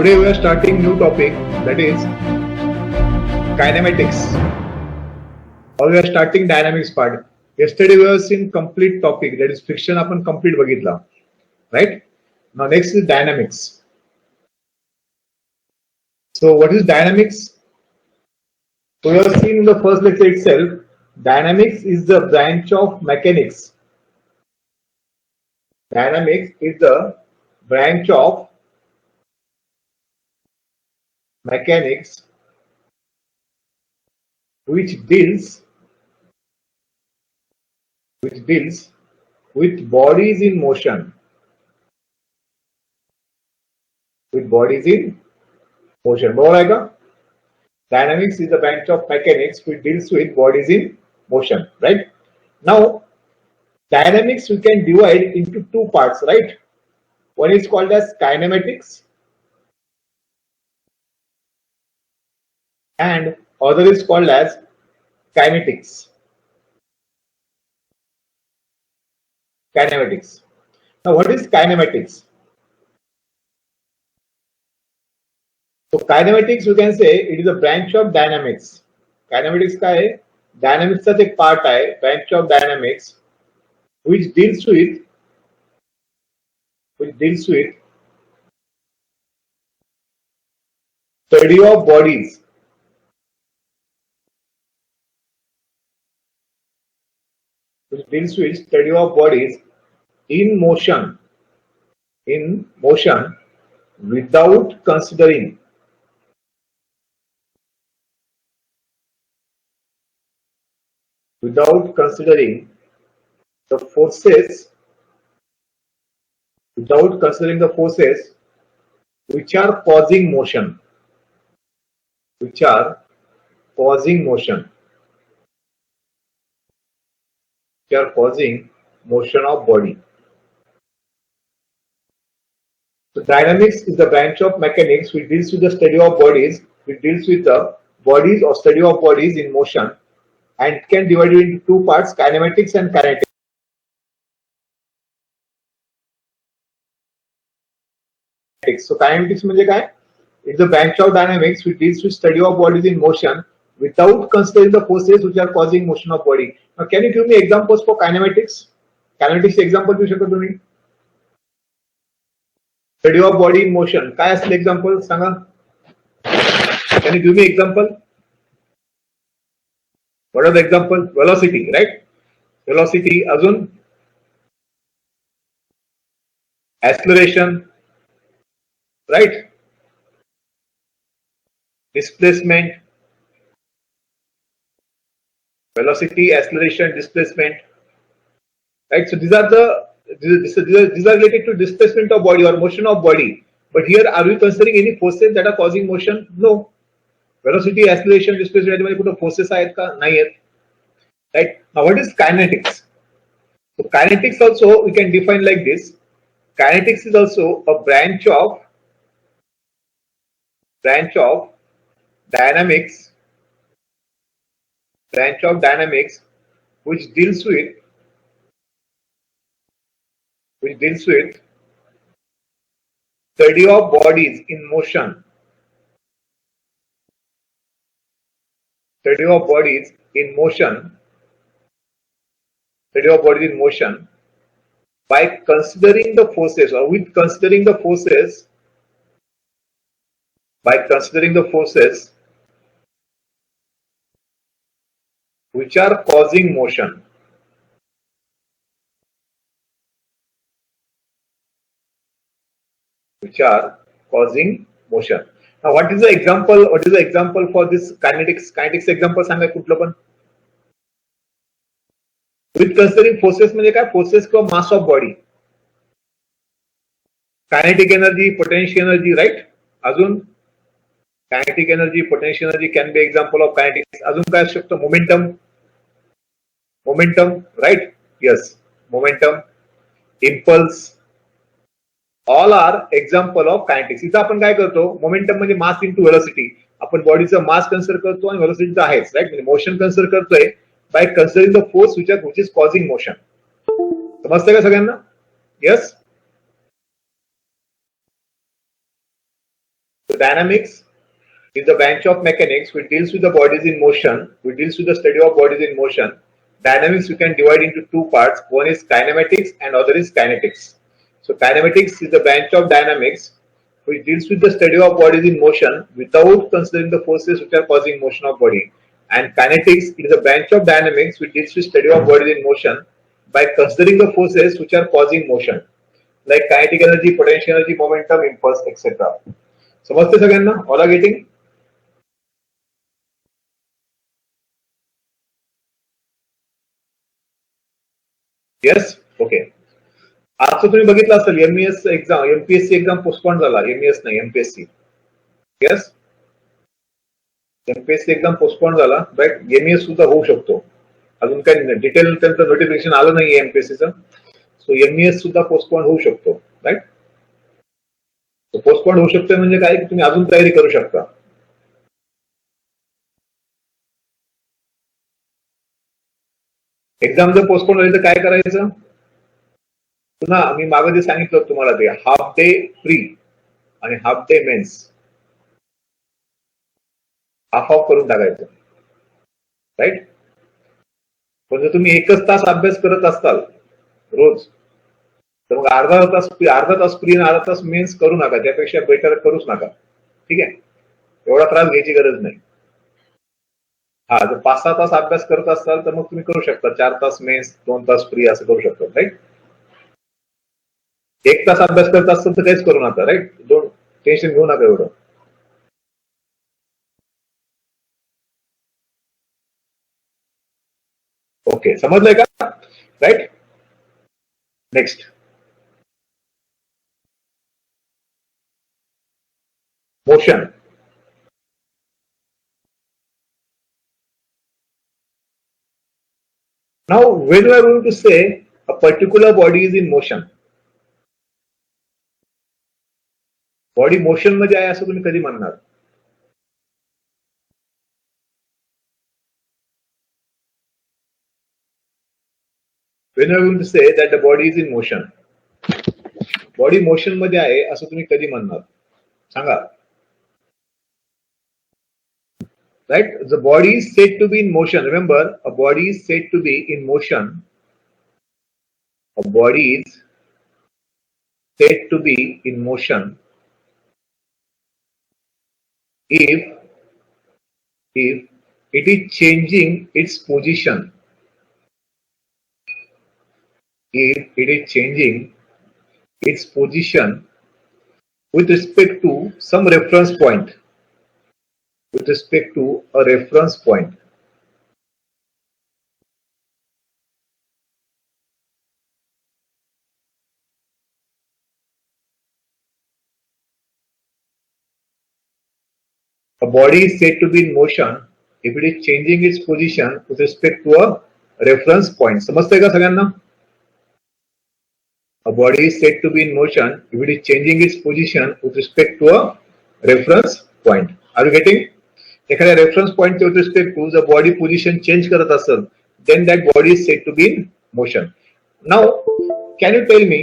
Today we are starting new topic, that is kinematics. Or we are starting dynamics part. Yesterday we have seen complete topic, that is friction आपण complete बघितला, right? Now next is dynamics. So what is dynamics? So we have seen in the first lecture itself, dynamics is the branch of mechanics. Dynamics is the branch of mechanics which deals with bodies in motion. With bodies in motion. बरोबर आहे का? Dynamics is the branch of mechanics which deals with bodies in motion, right? Now, dynamics we can divide into two parts, right? One is called as kinematics and other is called as kinetics. Kinematics. Now, what is kinematics? So, kinematics you can say it is a branch of dynamics. Kinematics का है? Dynamics का एक part है, branch of dynamics, which deals with study of bodies. Which deals with study of bodies in motion without considering the forces which are causing motion of body. So dynamics is the branch of mechanics which deals with the study of bodies, which deals with the bodies or study of bodies in motion, and it can divide it into two parts, kinematics and kinetics. So kinematics म्हणजे काय? It's a branch of dynamics which deals with study of bodies in motion without considering the forces which are causing motion of body. Now, can you give me examples for kinematics? Kinematics example देऊ शकता तुम्ही? Study of body in motion. काय असेल example Sanga? Can you give me example? What are the example? Velocity, right? Velocity. अजून acceleration, right? Displacement. Velocity, acceleration, displacement. Right? So these are related to displacement of body or motion of body. But here, are we considering any forces that are causing motion? No. Velocity, acceleration, displacement याच्यामध्ये कुठे forces आहेत का? नाही आहेत. Right? Now, what is kinetics? So kinetics also we can define like this. Kinetics is also a branch of dynamics which deals with study of bodies in motion. Study of bodies in motion by considering the forces or with considering the forces which are causing motion. Now, what is the example for this kinetics? Kinetics example सांगा कुठलं पण. With considering forces म्हणजे काय? Forces किंवा mass of body. Kinetic energy, potential energy, right? अजून kinetic energy, potential energy can be example of kinetics. अजून काय असू शकतं? Momentum, right? Yes, momentum, impulse, all are example of kinetics. इथं आपण काय करतो? मोमेंटम म्हणजे मास इंटू व्हेलॉसिटी. आपण बॉडीचा मास कन्सिडर करतो आणि व्हेलॉसिटी आहेच, राईट? म्हणजे मोशन कन्सिडर करतोय by considering the force which is causing motion. समजतंय का सगळ्यांना? Yes. So dynamics is the branch of mechanics which deals with the bodies in motion, which deals with the study of bodies in motion. Dynamics we can divide into two parts. One is kinematics and other is kinetics. So kinematics is the branch of dynamics which deals with the study of bodies in motion without considering the forces which are causing motion of body. And kinetics is a branch of dynamics which deals with study of bodies in motion by considering the forces which are causing motion, like kinetic energy, potential energy, momentum, impulse, etc. समजते सगळ्यांना? All are getting? Yes? Okay. आज तुम्ही बघितलं असेल MES exam, MPSC exam postpone झाला. MES नाही, MPSC. Yes, MPSC exam postpone झाला. Right, MES सुद्धा होऊ शकतो. अजून काही डिटेल त्यांचं नोटिफिकेशन आलं नाहीये एमपीएससीचं. सो एमईएस सुद्धा पोस्टपोन होऊ शकतो. राईट, पोस्टपोन होऊ शकतो म्हणजे काय, की तुम्ही अजून तयारी करू शकता. एक्झाम जर पोस्टपोन झाली तर काय करायचं? पुन्हा मी मागे जे सांगितलं तुम्हाला ते हाफ डे प्री आणि half day mains half of करून टाकायचं. राईट, पण जर तुम्ही एकच तास अभ्यास करत असताल रोज, तर मग अर्धा तास प्री आणि अर्धा तास मेन्स करू नका. त्यापेक्षा बेटर करूच नका. ठीक आहे, एवढा त्रास घ्यायची गरज नाही. हा, जर 5-6 तास अभ्यास करत असाल तर मग तुम्ही करू शकता 4 तास मेन्स, 2 तास प्री असं करू शकता. राईट, 1 तास अभ्यास करत असाल तर काहीच करू नका. राईट, टेन्शन घेऊ नका एवढं. ओके, समजलंय का? Right, next motion. Now, when we are going to say a particular body is in motion, body motion मध्ये आहे असं तुम्ही कधी म्हणणार? When we are going to say that the body is in motion, body motion मध्ये आहे असं तुम्ही कधी म्हणणार? सांगा. Right, the body is said to be in motion. Remember, a body is said to be in motion. A body is said to be in motion if it is changing its position. If it is changing its position with respect to some reference point. With respect to a reference point. A body is said to be in motion if it is changing its position with respect to a reference point. समजतंय का सगळ्यांना? A body is said to be in motion if it is changing its position with respect to a reference point. Are you getting? एखाद्या reference point with respect to जर body position change करत असेल, then that body is said to be in motion. Now can you tell me,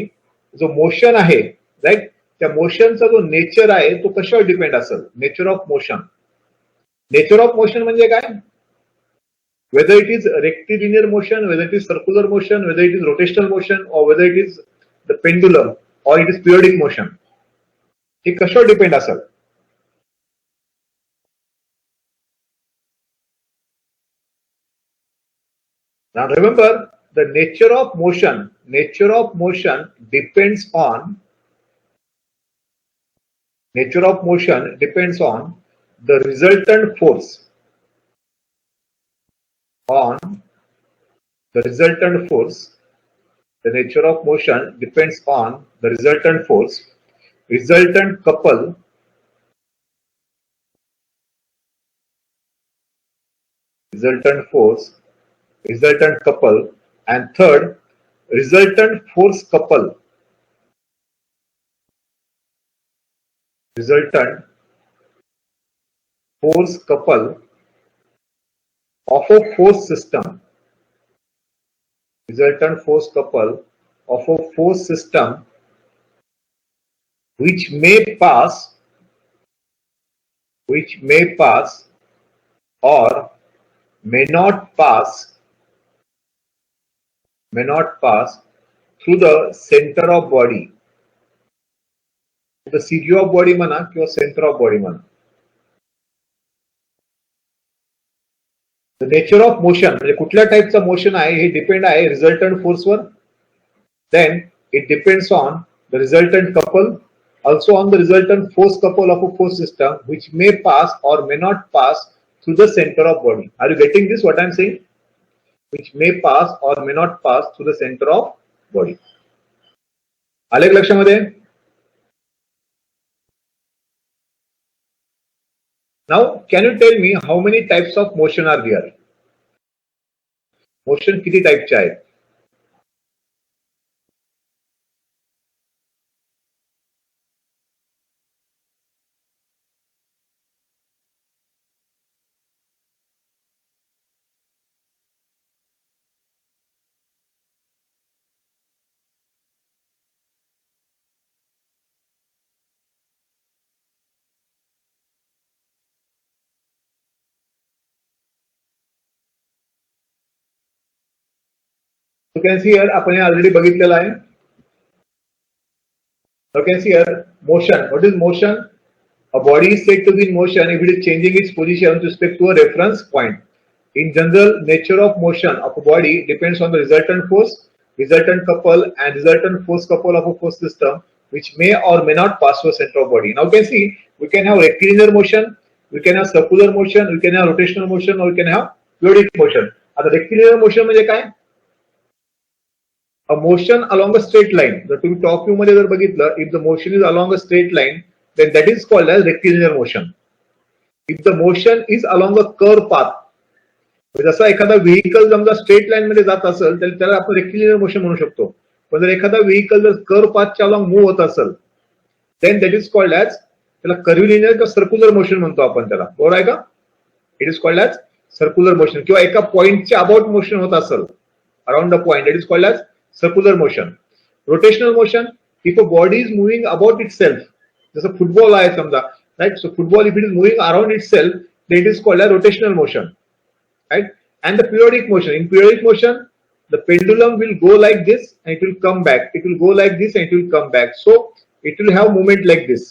जो motion आहे, right, त्या मोशनचा जो nature आहे तो कशावर डिपेंड असेल? Nature of motion. Nature of motion म्हणजे काय? whether it is rectilinear motion, whether it is circular motion, whether it is rotational motion, or whether it is the pendulum, or it is periodic motion. हे कशावर depend असेल? Now remember, the nature of motion depends on the resultant force. The nature of motion depends on the resultant force, resultant couple, resultant force, resultant couple, and third, resultant force couple. Resultant force couple of a force system. Resultant force couple of a force system which may pass which may pass or may not pass through the center of body. The CG of body म्हणा किंवा center of body म्हणा. The nature of motion म्हणजे कुठल्या टाईपचं motion आहे हे depend आहे resultant फोर्सवर. Then it depends on the resultant couple, also on the resultant force couple of a force system, which may pass or may not pass through the center of body. Are you getting this? What I'm saying? Which may pass or may not pass through the center of body. आले का लक्षामध्ये? Now, can you tell me how many types of motion are there? Motion किती टाइपचे आहेत? You can see here आपण already बघितलेला आहे. You can see here motion. What is motion? A body is said to be in motion if it is changing its position with respect to a reference point. In general, nature of motion of a body depends on the resultant force, resultant couple, and resultant force couple of a force system, which may or may not pass through the center of body. Now, you can see we can have rectilinear motion, we can have circular motion, we can have rotational motion, or we can have periodic motion. आता rectilinear motion म्हणजे काय? A motion along a straight line. जर तुम्ही top view मध्ये जर बघितलं, if the motion is along a straight line, then that is called as rectilinear motion. If the motion is along a curve path, जसा एखादा vehicle समजा straight line मध्ये जात असेल तर त्याला आपण रेक्टिलिनियर मोशन म्हणू शकतो. पण जर एखादा व्हेकल जर कर्व पाथच्या अलॉंग मूव्ह होत असेल then that is called as, त्याला कर्व्हिलिनियर किंवा सर्क्युलर मोशन म्हणतो आपण त्याला. बरोबर आहे का? It is called as circular motion. किंवा एका पॉइंटच्या अबाउट मोशन होत असेल around the point, it is called as circular motion. Rotational motion, if a body is moving about itself, जसं फुटबॉल आहे समजा, right? So football if it is moving around itself then it is called as rotational motion. Right? And the periodic motion. In periodic motion, the pendulum will go like this and it will come back. It will go like this and it will come back. So it will have movement like this.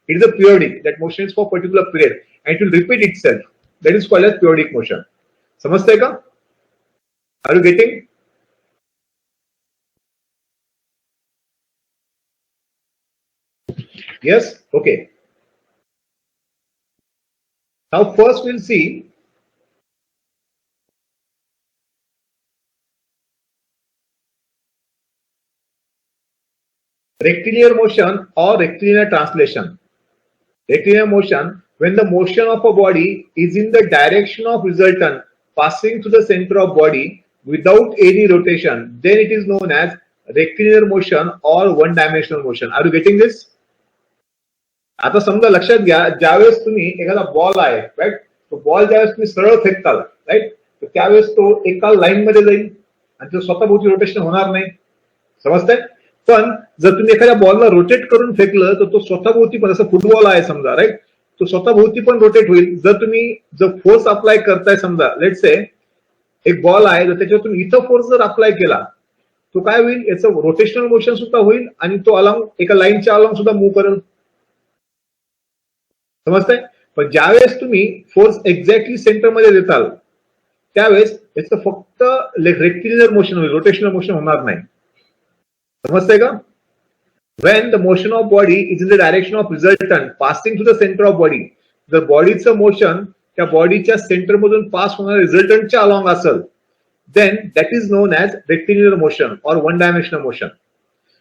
It is a periodic. That motion is for particular period and it will repeat itself. That is called as periodic motion. समझते का? Are you getting? Yes? Okay. Now first we'll see rectilinear motion or rectilinear translation. Rectilinear motion, when the motion of a body is in the direction of resultant passing through the center of body without any rotation, then it is known as rectilinear motion or one dimensional motion. Are you getting this? आता समजा लक्षात घ्या, ज्यावेळेस तुम्ही एखादा ball आहे, right, तो ball ज्यावेळेस तुम्ही सरळ फेकताल, राईट, तर त्यावेळेस तो एका लाईन मध्ये जाईल आणि तो स्वतःभोवती रोटेशन होणार नाही. समजतंय? पण जर तुम्ही एखाद्या बॉलला रोटेट करून फेकलं तर तो स्वतःभोवती पण, जसं फुटबॉल आहे समजा, राईट, तो स्वतःभोवती पण रोटेट होईल. जर तुम्ही जर फोर्स अप्लाय करताय, समजा लेट्स से एक बॉल आहे, जर त्याच्यावर तुम्ही इथं फोर्स जर अप्लाय केला तो काय होईल, याचं रोटेशनल मोशन सुद्धा होईल आणि तो अलॉंग एका लाईनच्या अलॉंग सुद्धा मूव्ह करेल. समजतंय? पण ज्यावेळेस तुम्ही फोर्स एक्झॅक्टली सेंटर मध्ये देताल त्यावेळेस याचं फक्त रेक्टिलिनियर मोशन होईल, रोटेशनल मोशन होणार नाही. समजतंय का? When the motion of body is in the direction of resultant passing through the center of body, जर बॉडीचं मोशन त्या बॉडीच्या सेंटर मधून पास होणाऱ्या रिझल्टंटच्या अलॉंग असेल then that is known as rectilinear motion or one dimensional motion.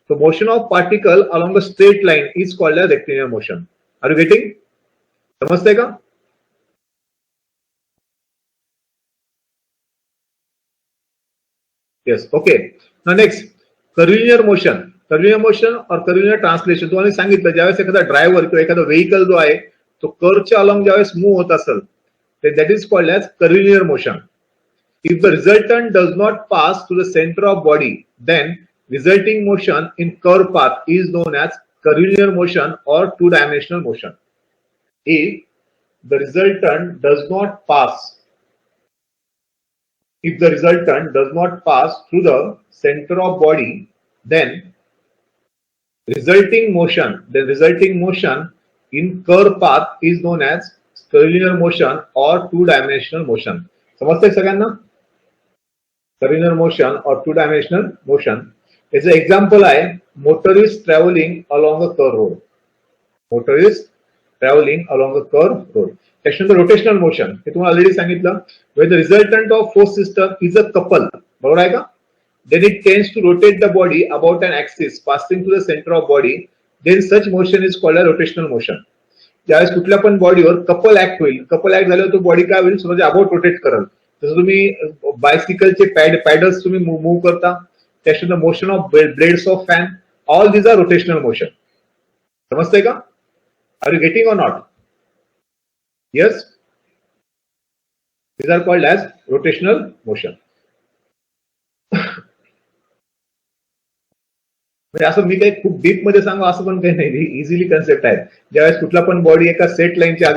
So motion of particle along a straight line is called as rectilinear motion. Are you getting? समजतंय का? Yes. Okay. Now next, curvilinear motion. Curvilinear motion or curvilinear translation तुम्हाला सांगितलं, ज्यावेळेस एखादा driver किंवा एखादा vehicle जो आहे तो कर्वच्या अलॉंग ज्यावेळेस मूव्ह होत असेल तर that is called as curvilinear motion. If the resultant does not pass through the center of body, then resulting motion in curve path is known as curvilinear motion or two-dimensional motion. If the resultant does not pass, if the resultant does not pass through the center of body, then resulting motion in curve path is known as curvilinear motion or two-dimensional motion. समजतंय सगळ्यांना? Curvilinear motion or two-dimensional motion is an example आहे motorist traveling along a curved road. Motorist traveling along a curved road. त्याच्यानंतर rotational motion हे तुम्हाला already सांगितलं, where the resultant of force system is a couple, बरोबर आहे का? Then it tends to rotate the body about an axis passing through the center of body. Then such motion is called a rotational motion. ज्यावेळेस कुठल्या पण बॉडीवर couple act होईल, couple act झाल्यावर तो body काय होईल, स्वतःच्या अबाउट रोटेट करेल. जसं तुम्ही बायसिकलचे पॅडल्स तुम्ही मूव्ह करता, त्याच्यानंतर motion of blades of fan, all these are rotational motion. समजतंय का? Are you getting or not? Yes, these are called as rotational motion. म्हणजे असं मी काही खूप डीप मध्ये सांगू असं पण काही नाही, इझिली कन्सेप्ट आहे. ज्यावेळेस कुठला पण बॉडी एका सेट लाईनच्या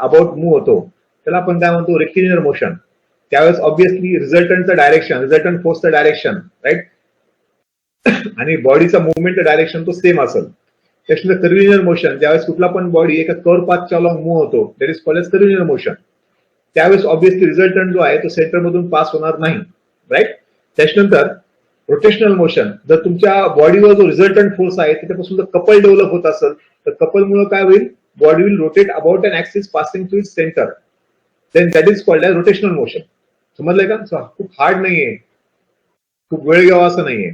अबाउट मूव्ह होतो त्याला आपण काय म्हणतो, रेक्टिलिनियर मोशन. त्यावेळेस ऑब्विसली रिझल्टंटचं डायरेक्शन, रिझल्टंट फोर्सचं डायरेक्शन, राईट, आणि बॉडीचा मुवमेंटचं डायरेक्शन तो सेम असेल. त्याच्यानंतर कर्व्हिलिनियर मोशन, ज्यावेळेस कुठला पण बॉडी एका कर्व पाथच्या अलॉंग मूव्ह होतो, that is called as curvilinear motion. त्यावेळेस ऑब्विसली रिझल्टंट जो आहे तो सेंटर मधून पास होणार नाही, राईट. त्याच्यानंतर रोटेशनल मोशन, जर तुमच्या बॉडीवर जो रिझल्टंट फोर्स आहे त्याच्यापासून जर कपल डेव्हलप होत असेल तर कपलमुळे काय होईल, body will rotate about an axis passing through its center, then that is called as rotational motion. समजलंय का? खूप हार्ड नाहीये, खूप वेळ घ्यावा असं नाहीये.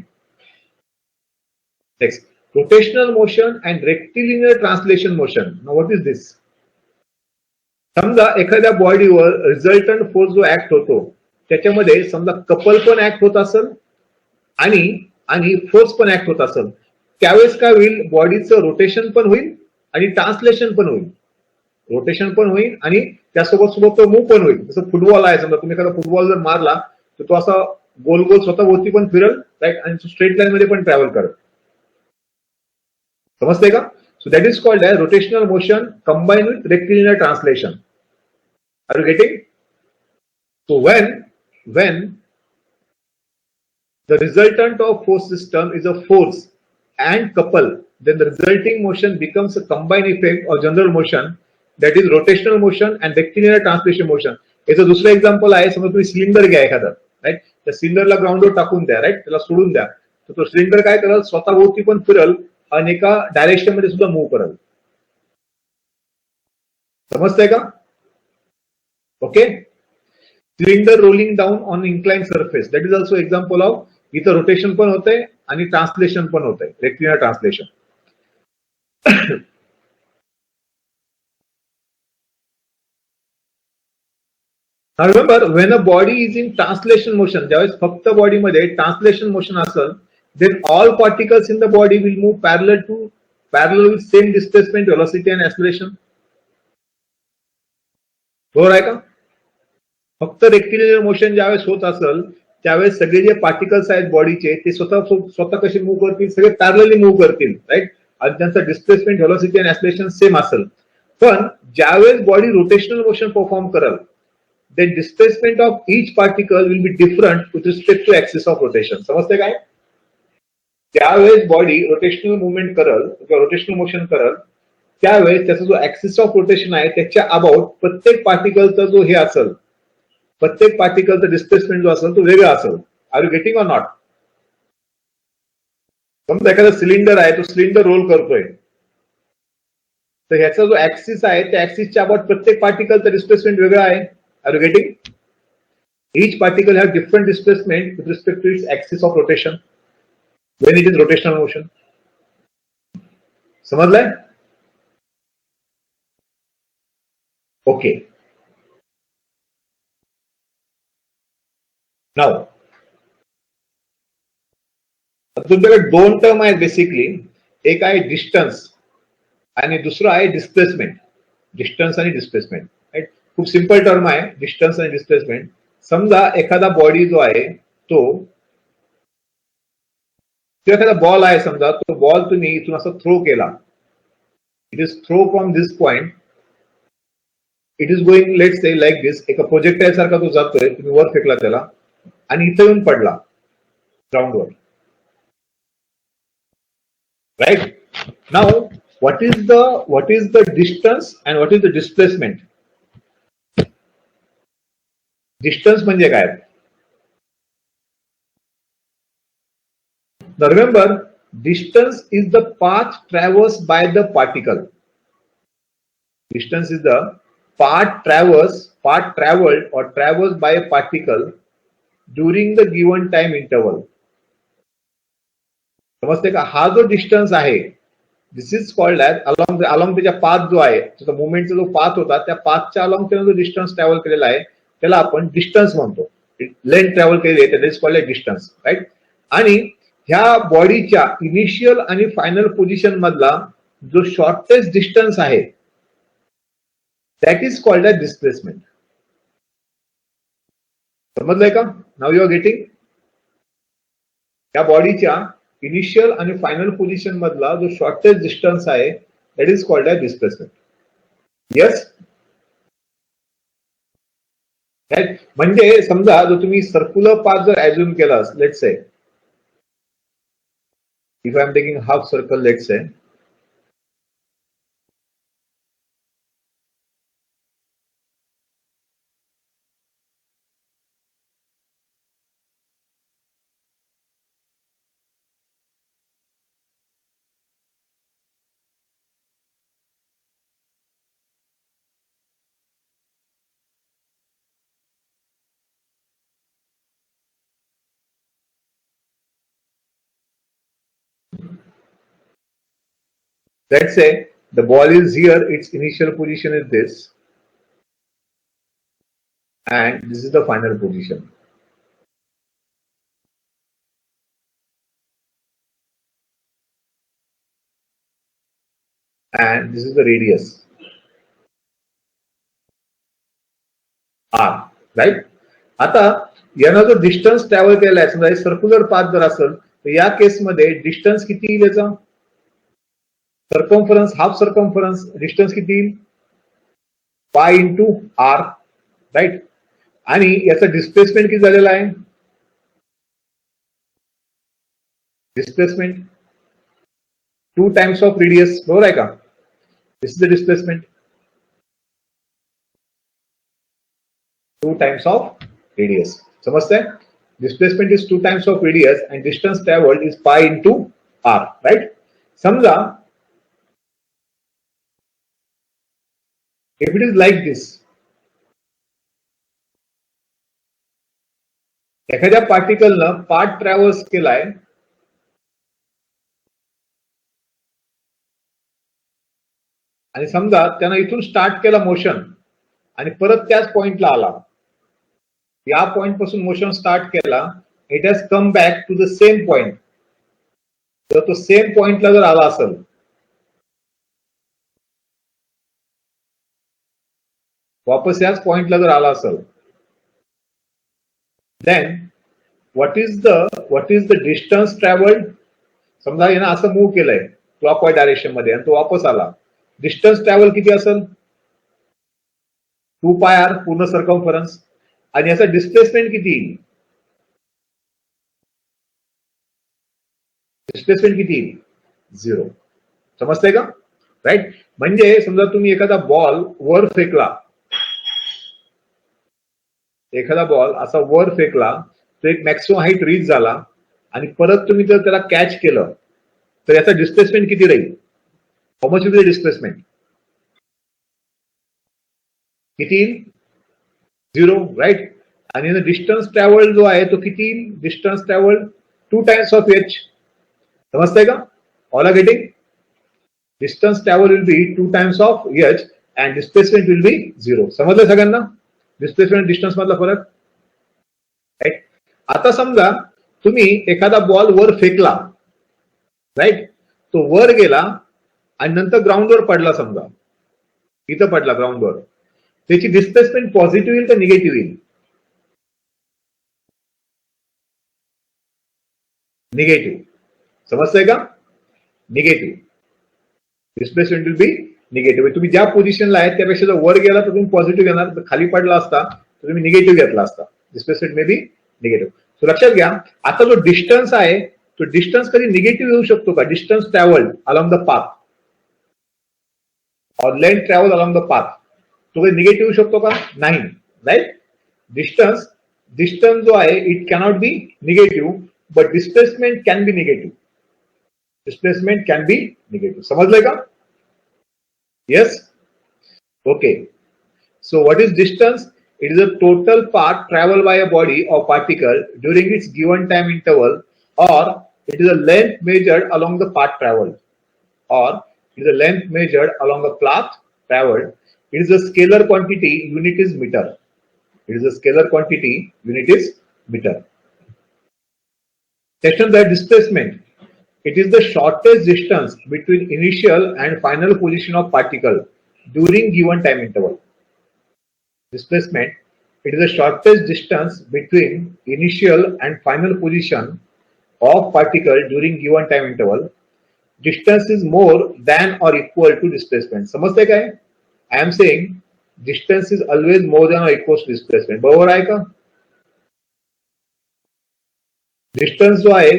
Next, rotational motion and rectilinear translation motion. Now what is this? समजा एखाद्या बॉडीवर रिझल्टंट फोर्स जो ऍक्ट होतो त्याच्यामध्ये समजा कपल पण ऍक्ट होत असेल आणि फोर्स पण ऍक्ट होत असेल, त्यावेळेस काय होईल, बॉडीचं रोटेशन पण होईल आणि ट्रान्सलेशन पण होईल. रोटेशन पण होईल आणि त्यासोबत सोबत तो मूव्ह पण होईल. जसं फुटबॉल आहे, समजा तुम्ही एखादा फुटबॉल जर मारला तर तो असा गोल गोल स्वतः भोवती पण फिरल, राईट, आणि स्ट्रेट लाईन मध्ये पण ट्रॅव्हल करत. समजतंय का? So that is called as rotational motion combine with rectilinear translation. Are you getting? So when the resultant of force system is a force and couple, then the resulting motion becomes a combined effect or general motion, that is rotational motion and rectilinear translation motion. याचं दुसरं example आहे, समजा तुम्ही cylinder घ्या एखादा, right, त्या सिलेंडरला ग्राउंडवर टाकून द्या, राईट, त्याला सोडून द्या, तर तो सिलेंडर काय करेल, स्वतः भोवती पण फिरल आणि एका डायरेक्शन मध्ये सुद्धा मूव्ह करेल. समजतंय का? Okay. Cylinder rolling down on incline surface, that is also example of, इथं रोटेशन पण होतंय आणि ट्रान्सलेशन पण होतंय, rectilinear translation. Now remember, when a body is in translation motion, ज्यावेळेस फक्त बॉडीमध्ये ट्रान्सलेशन मोशन असेल, then all particles in the body will move parallel with same displacement, velocity and acceleration. बरोबर आहे का? फक्त रेक्टिलिनियर मोशन ज्यावेळेस होत असेल त्यावेळेस सगळे जे पार्टिकल्स आहेत बॉडीचे ते स्वतः कसे मूव्ह करतील, सगळे पॅरलली मूव्ह करतील, राईट, आणि त्यांचं डिस्प्लेसमेंट, व्हेलॉसिटी आणि ऍक्सेलरेशन सेम असेल. पण ज्यावेळेस बॉडी रोटेशनल मोशन परफॉर्म करेल, then displacement of each particle will be different with respect to axis of rotation. समजते काय? त्यावेळेस बॉडी रोटेशनल मुवमेंट करेल किंवा रोटेशनल मोशन करेल, त्यावेळेस त्याचा जो ऍक्सिस ऑफ रोटेशन आहे त्याच्या अबाउट प्रत्येक पार्टिकलचा जो हे असेल, प्रत्येक पार्टिकलचा डिस्प्लेसमेंट जो असेल तो वेगळा असेल. Are you getting or not? समजा एखादा सिलेंडर आहे, तो सिलेंडर रोल करतोय, तर ह्याचा जो ऍक्सिस आहे त्या ऍक्सिसच्या अबाउट प्रत्येक पार्टिकलचा डिस्प्लेसमेंट वेगळा आहे. Are you getting? Each particle has different displacement with respect to its axis of rotation when it is rotational motion. समझलाय? Okay. Now, तुमच्याकडे दोन टर्म आहेत बेसिकली, एक आहे डिस्टन्स आणि दुसरं आहे डिस्प्लेसमेंट. डिस्टन्स आणि डिस्प्लेसमेंट, राईट, खूप सिंपल टर्म आहे डिस्टन्स आणि डिस्प्लेसमेंट. समजा एखादा बॉडी जो आहे तो एखादा बॉल आहे, समजा तो बॉल तुम्ही इथून असं थ्रो केला, it is throw from this point, it is going let's say like this, एका प्रोजेक्टाईल सारखा तो जातोय, तुम्ही वर फेकला त्याला आणि इथं येऊन पडला ग्राउंडवर, right. Now what is the distance and what is the displacement? Distance म्हणजे काय? Now remember, distance is the path traversed by the particle. Distance is the path traveled or traversed by a particle during the given time interval. समजते का? हा जो distance आहे, this is called as along त्याच्या path जो आहे, त्याचा मुवमेंटचा जो पाथ होता, त्या पाथच्या अलॉंग त्याने जो डिस्टन्स ट्रॅव्हल केलेला आहे त्याला आपण डिस्टन्स म्हणतो. लेंथ ट्रॅव्हल केली आहे त्याला इज कॉल्ड डिस्टन्स, राईट. आणि ह्या बॉडीच्या इनिशियल आणि फायनल पोझिशन मधला जो शॉर्टेस्ट डिस्टन्स आहे that is called as displacement. समजलंय का? Now you are getting. या बॉडीच्या इनिशियल आणि फायनल पोझिशन मधला जो शॉर्टेस्ट डिस्टन्स आहे that is called as displacement. Yes. म्हणजे समजा जर तुम्ही सर्क्युलर पाथ जर ऍज्युम केला, let's say if I am taking half circle, let's say let's say the ball is here, its initial position is this and this is the final position. And this is the radius r, right. आता यानं जो distance travel केलेला आहे, समजा circular path जर असेल तर या केसमध्ये डिस्टन्स किती येईल याचा? सर्कम्फरन्स, हाफ सर्कम्फरन्स, डिस्टन्स किती येईल? Pi into R, right. आणि याचा डिस्प्लेसमेंट किती झालेला आहे? डिस्प्लेसमेंट 2 टाइम्स ऑफ रेडियस, बरोबर आहे का? This is the displacement 2 times of radius. समजतंय? Displacement is 2 times of radius and distance traveled is pi into r, right. समजा if it is like this, एखाद्या पार्टिकलनं पाथ ट्रॅव्हर्स केलाय आणि समजा त्यानं इथून स्टार्ट केला मोशन आणि परत त्याच पॉइंटला आला, या पॉइंट पासून मोशन स्टार्ट केला, it has come back to the same point. तर तो सेम पॉइंटला जर आला असेल, वापस याच पॉइंटला जर आला असेल, then what is the distance travelled? समजा यानं असं मूव्ह केलंय क्लॉकवाईज डायरेक्शन मध्ये आणि तो वापस आला, डिस्टन्स ट्रॅव्हल किती असेल? 2 पाय आर पूर्ण सर्कम्फरन्स. आणि याचा डिस्प्लेसमेंट किती येईल? डिस्प्लेसमेंट किती येईल? 0. समजतंय का? राईट. म्हणजे समजा तुम्ही एखादा बॉल वर फेकला, एखादा बॉल असा वर फेकला, तो एक मॅक्सिमम हाईट रीच झाला आणि परत तुम्ही जर त्याला कॅच केलं तर याचा डिस्प्लेसमेंट किती राहील? How much will be the displacement? किती येईल? 0, राईट. आणि डिस्टन्स ट्रॅव्हल जो आहे तो किती येईल? Distance travel 2 times of H. समजतंय का? All are getting? Distance travel will be 2 times of H and displacement will be 0. समजलं सगळ्यांना डिस्प्लेसमेंट डिस्टन्स मधला फरक? राईट. आता समजा तुम्ही एखादा बॉल वर फेकला, राईट, तो वर गेला आणि नंतर ग्राउंडवर पडला, समजा इथं पडला ग्राउंडवर, त्याची डिस्प्लेसमेंट पॉझिटिव्ह येईल का निगेटिव्ह येईल? निगेटिव्ह. समजतंय का? Negative. Displacement will B negative. तुम्ही ज्या पोझिशनला आहे त्यापेक्षा जर वर गेला तर तुम्ही पॉझिटिव्ह घेणार, तर खाली पडला असता तर तुम्ही निगेटिव्ह घेतला असता. Displacement may be negative. So लक्षात घ्या, आता जो डिस्टन्स आहे तो डिस्टन्स कधी निगेटिव्ह येऊ शकतो का? Distance travelled along the path or length travel along the path, तो काही निगेटिव्ह येऊ शकतो का? नाही, राईट. डिस्टन्स डिस्टन्स जो आहे it cannot be negative, but displacement can be negative. Displacement can be negative. समजलंय का? Yes. Okay. So what is distance? It is a total path traveled by a body or particle during its given time interval, or it is a length measured along the path traveled, or it is a length measured along the path traveled. It is a scalar quantity, unit is meter. It is a scalar quantity, unit is meter. Section the displacement. It is the shortest distance between initial and final position of particle during given time interval. Displacement, it is the shortest distance between initial and final position of particle during given time interval. Distance is more than or equal to displacement. समजते काय? I am saying distance is always more than or equal to displacement. बरोबर आहे का? Distance जो आहे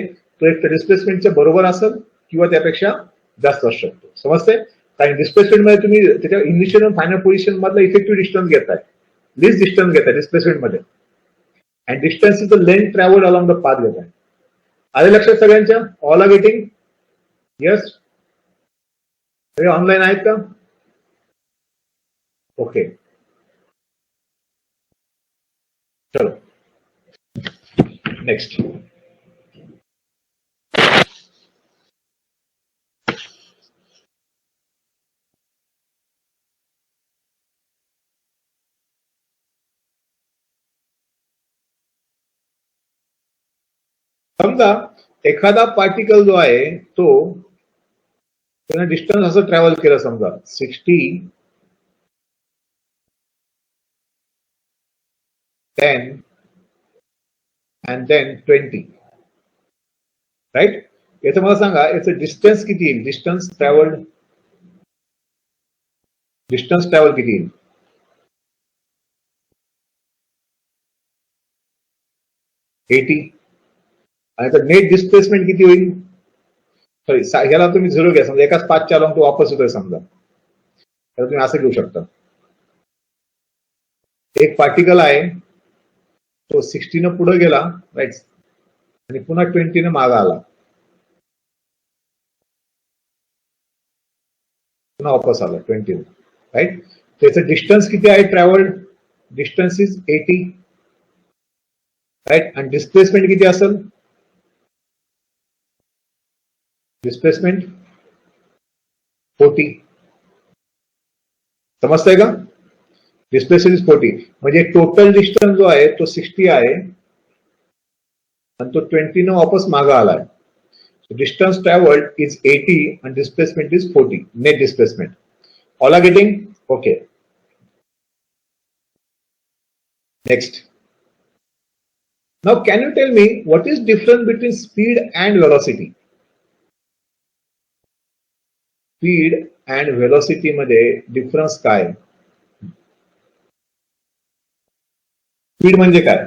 तो एक डिस्प्लेसमेंटच्या बरोबर असेल किंवा त्यापेक्षा जास्त असू शकतो. समजते? कारण डिस्प्लेसमेंट मध्ये तुम्ही त्याच्या इनिशियल आणि फायनल पोझिशन मधला इफेक्टिव्ह डिस्टन्स घेताय, लीस्ट डिस्टन्स घेताय डिस्प्लेसमेंट मध्ये, and distance is the length travelled along the path घेताय. आले लक्षात सगळ्यांच्या? All are getting? यस. सगळे ऑनलाईन आहेत का? ओके, चलो नेक्स्ट. समजा एखादा पार्टिकल जो आहे तो त्याने डिस्टन्स असं ट्रॅव्हल केलं, समजा 60, 10 and then 20, राईट. याचं मला सांगा, याचं डिस्टन्स किती येईल? डिस्टन्स ट्रॅव्हल्ड किती येईल? एटी. आणि नेट डिस्प्लेसमेंट किती होईल? सॉरी, ह्याला तुम्ही 0 घ्या. समजा एकाच पाथ चालवून तो वापस होतोय, समजा तर तुम्ही असं घेऊ शकता. एक पार्टिकल आहे तो 60 पुढे गेला, राईट, आणि पुन्हा 20 मागा आला, पुन्हा वापस आला 20, राईट. त्याचं डिस्टन्स किती आहे ट्रॅव्हल्ड? Distance is 80, right. आणि डिस्प्लेसमेंट किती असेल? डिस्प्लेसमेंट 40. समजतंय का? Displacement is 40. म्हणजे टोटल डिस्टन्स जो आहे तो 60 आहे आणि तो 20 वापस मागा आलाय. Distance travelled is 80 and displacement is 40, net displacement. All are getting? Okay. Next. Now can you tell me what is difference between speed and velocity? Speed and velocity मध्ये डिफरन्स काय? स्पीड म्हणजे काय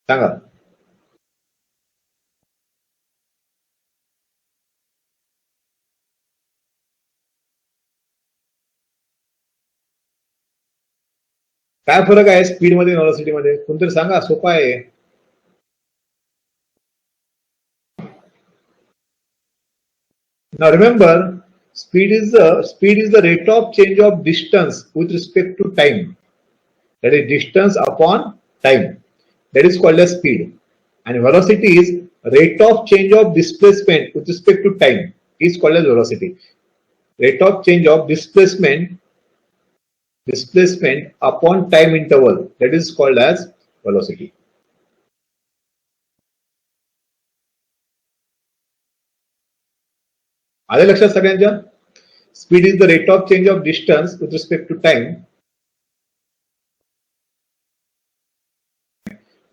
सांगा? काय फरक आहे स्पीड मध्ये velocity मध्ये? कोणतरी सांगा, सोपा आहे. Now remember, speed is the rate of change of distance with respect to time. That is distance upon time. That is called as speed. And velocity is rate of change of displacement with respect to time is called as velocity. Rate of change of displacement upon time interval, that is called as velocity. आले लक्षात सगळ्यांच्या? Speed is the rate of change of distance with respect to time.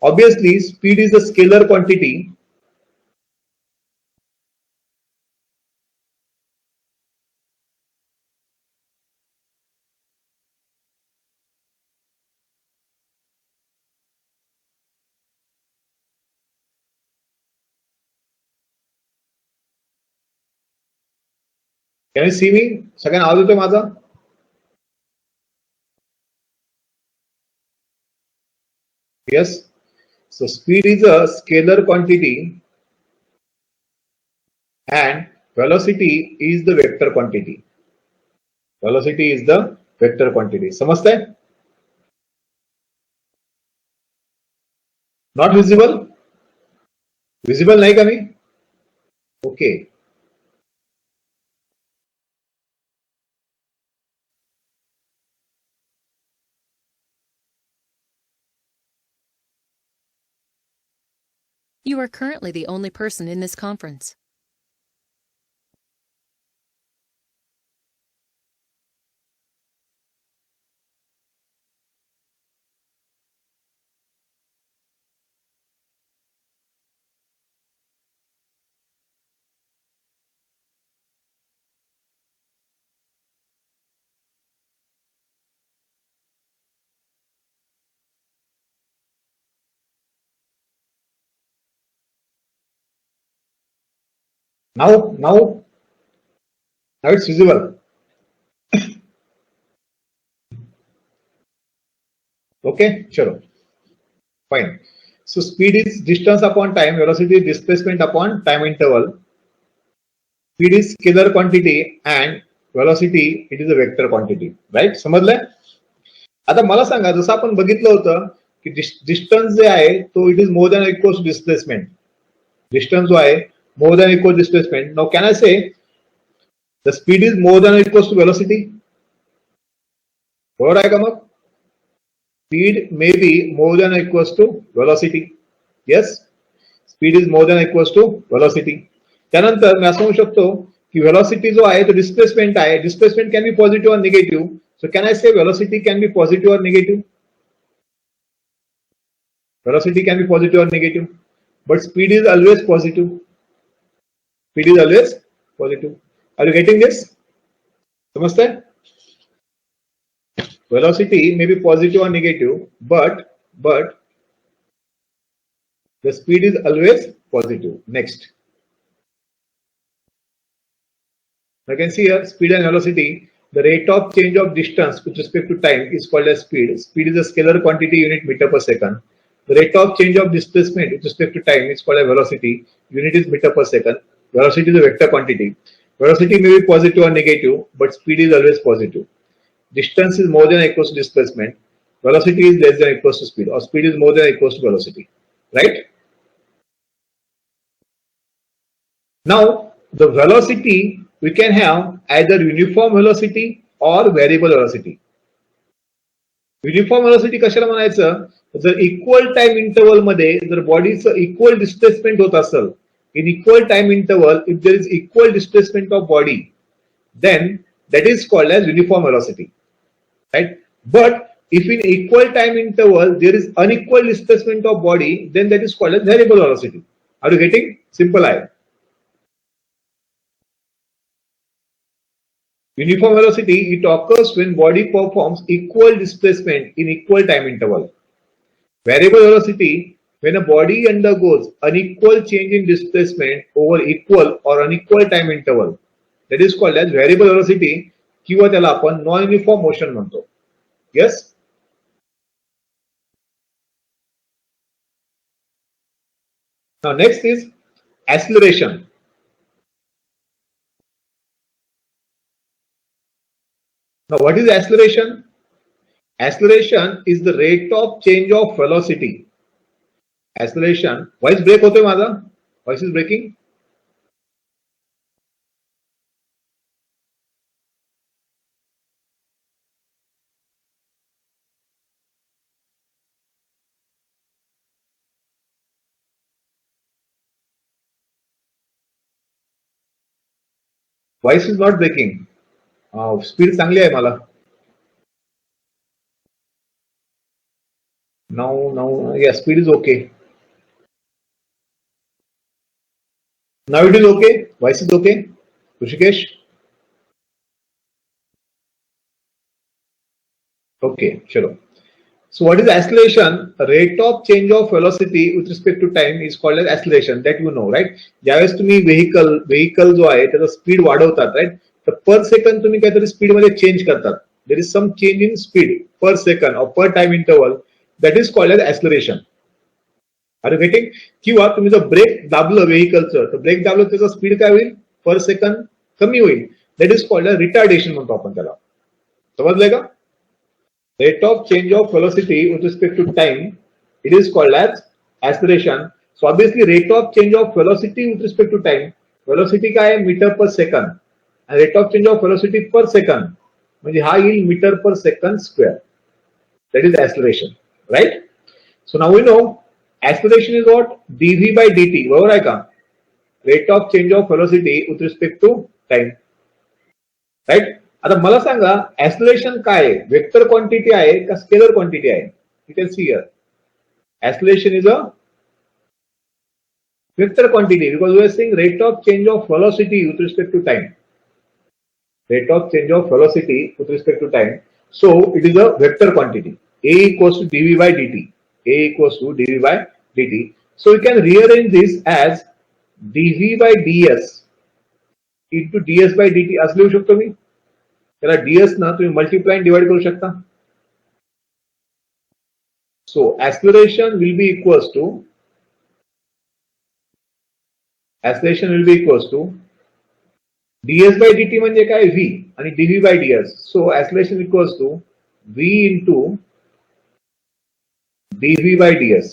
Obviously, speed is a scalar quantity. Can you see me? सगळ्यांना आवाज येतोय माझा? Yes. So speed is a scalar quantity and velocity is the vector quantity. Velocity is the vector quantity. समजतंय? Not visible? Visible नाही का मी? Okay. You are currently the only person in this conference. Now it's visible. Okay, sure. Fine. So speed is distance upon time, velocity is displacement upon time interval. Speed is scalar quantity and velocity it is a vector quantity. Right? समजलंय? आता मला सांगा, जसं आपण बघितलं होतं की distance जे आहे तो it is more than equals to displacement. Distance जो आहे more than equal displacement. Now can I say the speed is more than equals to velocity? बरोबर आहे का मग? Speed may be more than or equals to velocity. Yes, speed is more than or equals to velocity. त्यानंतर मी असं म्हणू शकतो की velocity जो आहे तो displacement आहे. Displacement can be positive or negative. So can I say velocity can be positive or negative? Velocity can be positive or negative, but speed is always positive. Speed is always positive. Are you getting this? समझते हैं? Velocity may be positive or negative, but the speed is always positive. Next, you can see here speed and velocity. The rate of change of distance with respect to time is called as speed. Speed is a scalar quantity unit meter per second. The rate of change of displacement with respect to time is called as velocity. Unit is meter per second. Velocity is a vector quantity. Velocity may be positive or negative, but speed is always positive. Distance is more than or equals to displacement. Velocity is less than or equals to speed, or speed is more than or equals to velocity. Right? Now, the velocity we can have either uniform velocity or variable velocity. Uniform velocity कशाला म्हणायचं? जर equal time interval मध्ये जर बॉडीचं equal displacement होत असेल, in equal time interval, if there is equal displacement of body, then that is called as uniform velocity. Right? But if in equal time interval there is unequal displacement of body, then that is called as variable velocity. Are you getting? Simple eye. Uniform velocity, it occurs when body performs equal displacement in equal time interval. Variable velocity, when a body undergoes unequal change in displacement over equal or unequal time interval. That is called as variable velocity किंवा त्याला आपण non uniform motion म्हणतो. Yes? Now next is acceleration. Now what is acceleration? Acceleration is the rate of change of velocity. Acceleration. Voice break होतोय माझा? Voice is breaking? Voice is not breaking. Speed चांगली आहे मला. Now, yeah, speed is okay. Now it is okay. Voice is okay. Rishikesh? Okay, sure. So what is acceleration? Rate of change of velocity with respect to time is called as acceleration. That you know, right? ज्यावेळेस तुम्ही vehicle जो आहे त्याचा speed वाढवतात, right? तर per second तुम्ही काहीतरी speed मध्ये चेंज करतात. There is some change in speed per second or per time interval, that is called as acceleration. Are you getting? किंवा तुम्ही जर ब्रेक दाबलं व्हेकलचं, तर ब्रेक दाबलं त्याचा स्पीड काय होईल? पर सेकंद कमी होईल. That is called as retardation म्हणतो आपण त्याला. समजलंय का? Rate of change of velocity with respect to time, it is called as acceleration. So obviously rate of change of velocity with respect to time, velocity काय आहे? Metre per second, and rate of change of velocity per second म्हणजे हा येईल metre per second square. That is acceleration, right? So now we know acceleration is what? dv by dt, बरोबर आहे का? Rate of change of velocity with respect to time, right? आता मला सांगा acceleration काय आहे? वेक्टर क्वांटिटी आहे का scalar quantity आहे? You can see here. Acceleration is a vector quantity because we are saying rate of change of velocity with respect to time. Rate of change of velocity with respect to time. So it is a vector quantity. A equals to dv by dt. A equals to dv by dt. So we can rearrange this as dv by ds into ds by dt असं लिहू शकतो मी. त्याला ds ना तुम्ही multiply divide करू शकता. So acceleration will be equals to ds by dt म्हणजे काय? v आणि dv by ds. So acceleration equals to v into dv by ds.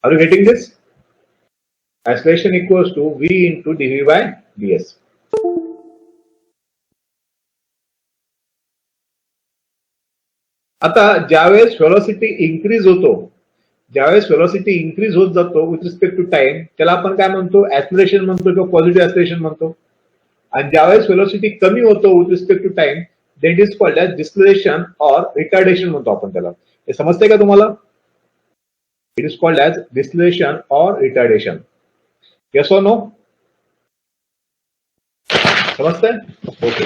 Are you getting this? Acceleration equals to v into dv by ds. आता ज्यावेळेस velocity increase होतो, ज्यावेळेस velocity increase होत जातो with respect to time, त्याला आपण काय म्हणतो? ऍक्सलरेशन म्हणतो किंवा पॉझिटिव्ह ऍक्सलरेशन म्हणतो. आणि ज्यावेळेस व्हेलॉसिटी कमी होतो with respect to time, that is called as deceleration or retardation म्हणतो आपण त्याला. हे समजतंय का तुम्हाला? It is called as deceleration or retardation. Yes or no? समजतंय? ओके.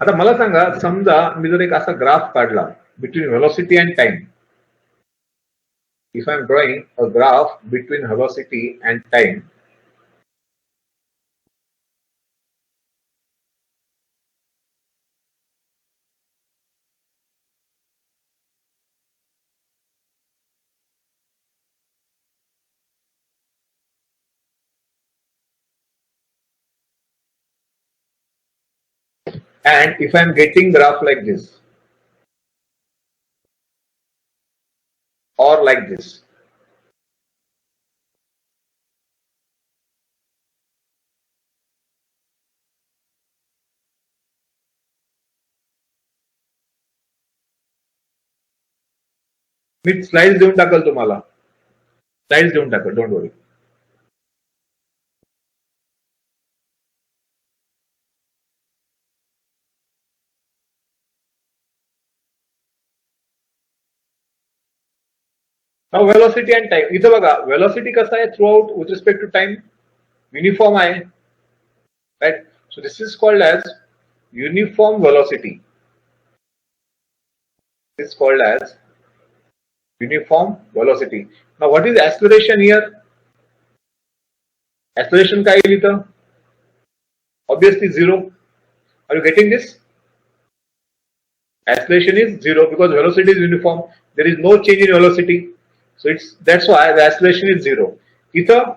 आता मला सांगा, समजा मी जर एक असा ग्राफ काढला between velocity and time. If I am drawing a graph between velocity and time, and if I am getting graph like this or like this, मी slides देऊन टाकल तुम्हाला, स्लाइड्स देऊन टाकल, don't worry. Now velocity and time. इथं बघा velocity कसा आहे throughout with respect to time? Uniform आहे, right? So this is called as uniform velocity. This is called as uniform velocity. Now what is acceleration here? Acceleration काय येईल इथं? Obviously zero. Are you getting this? Acceleration is zero because velocity is uniform. There is no change in velocity. So that's why the acceleration is zero. इथं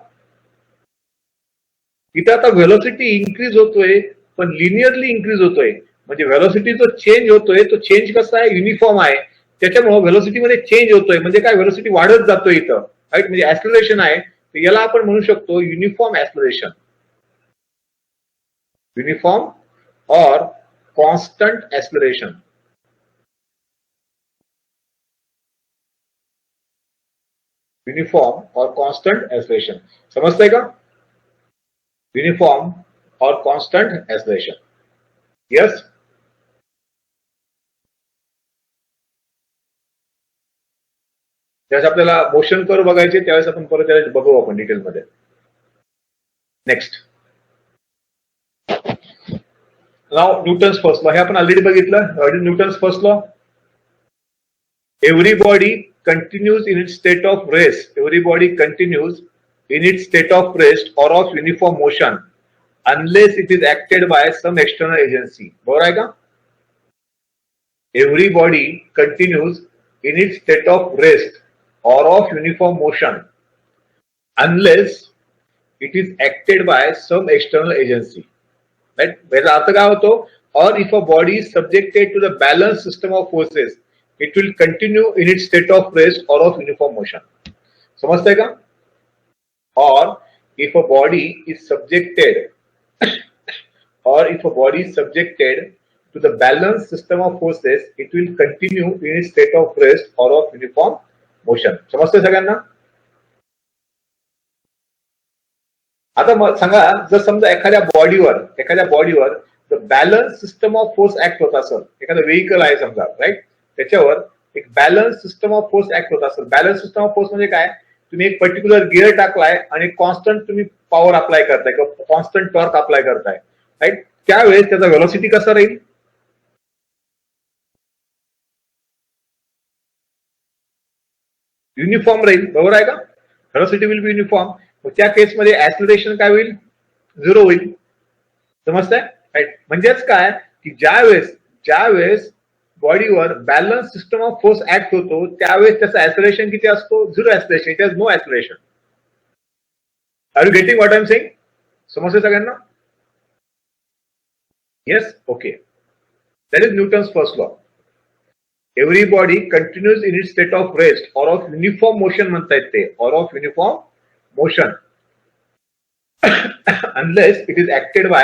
आता velocity increase होतोय पण linearly increase होतोय. म्हणजे velocity जो change होतोय तो change कसा आहे? युनिफॉर्म आहे. त्याच्यामुळे व्हेलॉसिटी मध्ये चेंज होतोय म्हणजे काय? व्हेलॉसिटी वाढत जातोय इथं, राईट? म्हणजे ऍक्सलरेशन आहे. तर याला आपण म्हणू शकतो युनिफॉर्म ऍक्सलरेशन, युनिफॉर्म और कॉन्स्टंट ऍक्सलरेशन. यूनिफॉर्म और कांस्टेंट एक्सेलरेशन. समझते का? यूनिफॉर्म और कांस्टेंट एक्सेलरेशन. यस. ज्यावेळेस आपल्याला मोशन कर्व बघायचे त्यावेळेस आपण परत त्याला बघू आपण डिटेलमध्ये. नेक्स्ट. नाव न्यूटन्स फर्स्ट लॉ हे आपण ऑलरेडी बघितलं. Newton's first law, every body continues in its state of rest. Every body continues in its state of rest or of uniform motion unless it is acted by some external agency. बरोबर आहे का? Every body continues in its state of rest or of uniform motion unless it is acted by some external agency. Right? याचा अर्थ काय होतो? Or if a body is subjected to the balanced system of forces, it will continue in its state of rest or of uniform motion. समजतंय का? Or if a body is subjected to the balanced system of forces, it will continue in its state of rest or of uniform motion. समजतंय सगळ्यांना? आता मग सांगा, जर समजा एखाद्या बॉडीवर balance system of force act होत असेल, एखादं व्हेकल आहे समजा, राईट, त्याच्यावर एक balance system of force act होत असेल. बॅलन्स सिस्टम ऑफ फोर्स म्हणजे काय? तुम्ही एक पर्टिक्युलर गिअर टाकलाय आणि कॉन्स्टंट तुम्ही पॉवर अप्लाय करताय किंवा कॉन्स्टंट टॉर्क अप्लाय करताय, राईट, त्यावेळेस त्याचा व्हेलॉसिटी कसा राहील? युनिफॉर्म राहील. बरोबर आहे का? Velocity will be uniform. त्या केसमध्ये ऍक्सिलरेशन काय होईल? 0 होईल. समजतंय? राईट. म्हणजेच काय की ज्यावेळेस बॉडीवर balance system of force act होतो त्यावेळेस त्याचा ऍक्सिलरेशन किती असतो? 0 acceleration. It has no acceleration. Are you getting what I am saying? समजतंय सगळ्यांना? Yes? Okay. That is Newton's first law. Every body continues in its state of rest or of uniform motion म्हणता येते, or of uniform motion unless it is acted by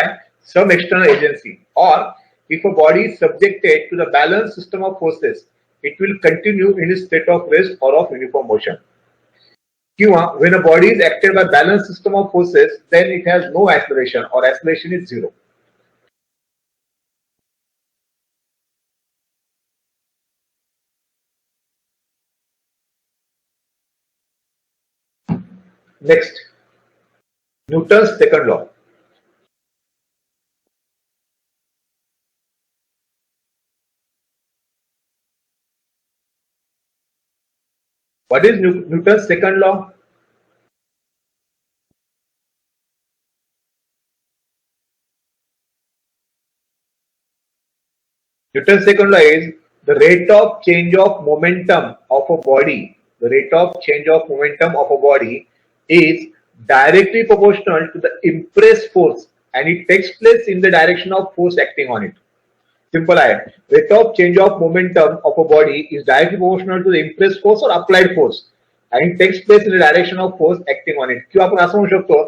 some external agency, or if a body is subjected to the balanced system of forces, it will continue in its state of rest or of uniform motion. किंवा when a body is acted by balanced system of forces, then it has no acceleration or acceleration is 0. Next, Newton's second law. What is Newton's second law? Newton's second law is the rate of change of momentum of a body. The rate of change of momentum of a body is directly proportional to the impressed force and it takes place in the direction of force acting on it. Simple आहे. Rate of change of momentum of a body is directly proportional to the impressed force or applied force and it takes place in the direction of force acting on it. किंवा आपण असं म्हणू शकतो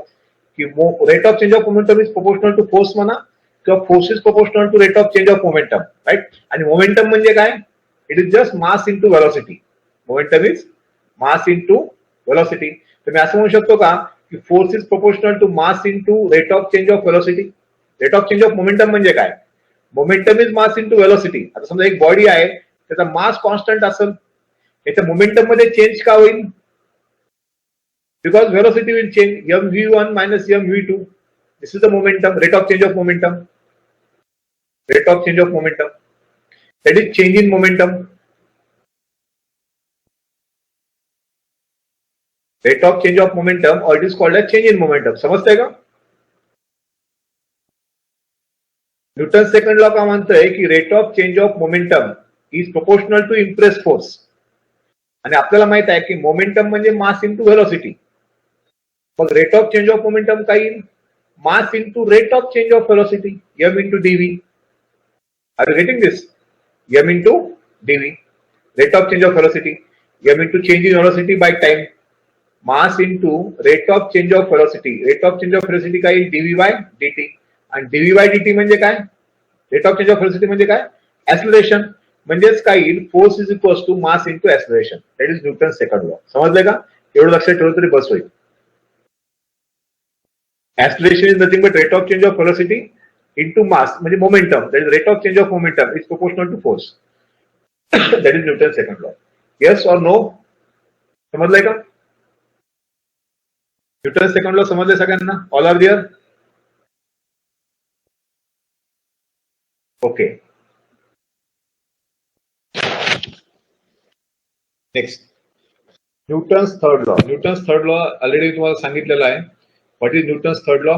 की rate of change of momentum is proportional to force म्हणा किंवा force is proportional to rate of change of momentum, right? आणि momentum म्हणजे काय? It is just mass into velocity. Momentum is mass into velocity. तुम्ही असं म्हणू शकतो का की force is proportional to mass into rate of change of velocity? Rate of change of momentum म्हणजे काय? Momentum is mass into velocity. आता समजा एक बॉडी आहे, त्याचा मास कॉन्स्टंट असेल, त्याच्या मोमेंटम मध्ये चेंज का होईल? Because velocity will change. mv1 minus mv2. This is the momentum, rate of change of momentum. Rate of change of momentum, that is change in momentum. Rate of change of momentum, or it is called as change in momentum. समजतंय का? Newton second law का म्हणतोय की rate of change of momentum is proportional to impress force. आणि आपल्याला माहित आहे की मोमेंटम म्हणजे मास इंटू व्हेलॉसिटी. मग rate of change of momentum काय येईल? Mass into rate of change of velocity, m into dv. Are you getting this? m into dv. Rate of change of velocity, m into change in velocity by time. Mass into rate of change of velocity. Rate of change of velocity काय येईल? dv by dt. आणि dv by dt म्हणजे काय? Rate of change of velocity म्हणजे काय? Acceleration. म्हणजेच काय येईल? Force is equals to mass into acceleration. That is Newton second law. समजलंय का? एवढं लक्षात ठेवलं तरी बस होईल. Acceleration is nothing but rate of change of velocity into mass म्हणजे momentum. That is rate of change of momentum is proportional to force. That is Newton second law. Yes or no? समजलंय का? Newton second law समजले सगळ्यांना? All are there? Okay. Next, Newton's third law. Newton's third law already तुम्हाला सांगितलेला आहे. What is Newton's third law?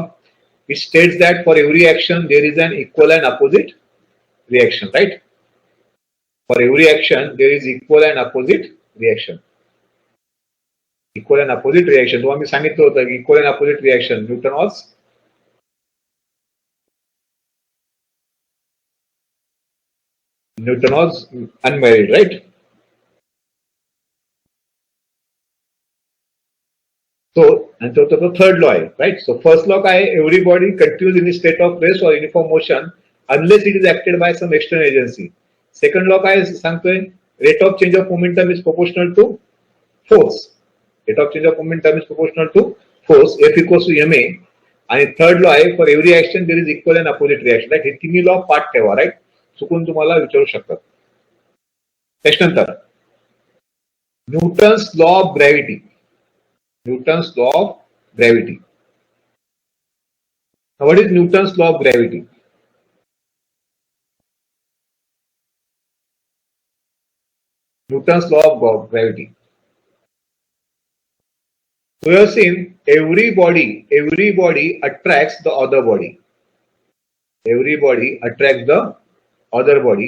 It states that for every action there is an equal and opposite reaction, right? For every action, there is equal and opposite reaction. Equal and opposite reaction. तुम्हाला मी सांगितलं होतं की equal and opposite reaction. Newton was unmarried, right? So, and so the third law, right? So, first law काय? Every body continues in a state of rest or uniform motion unless it is acted by some external agency. Second law काय सांगतोय? Rate of change of momentum is proportional to force. Rate of change of momentum is proportional to force. F equals to ma. आणि third law आहे for every action there is equal and opposite reaction, right? हे तिन्ही law पाठ ठेवा, right? चुकून तुम्हाला विचारू शकतात. त्याच्यानंतर Newton's law of gravity. Newton's law of gravity. What is Newton's law of gravity? Newton's law of gravity. So we have seen every body attracts the other body. Every body attracts the other body,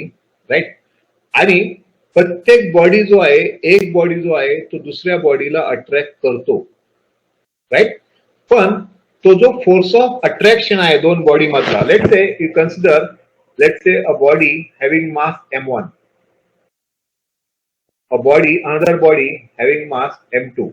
right? आणि प्रत्येक body जो आहे, एक body जो आहे तो दुसऱ्या बॉडीला अट्रॅक्ट करतो, राईट? पण तो जो फोर्स ऑफ अट्रॅक्शन आहे दोन बॉडी मधला, let's say you consider, let's say a body having mass m1, a body, another body having mass m2.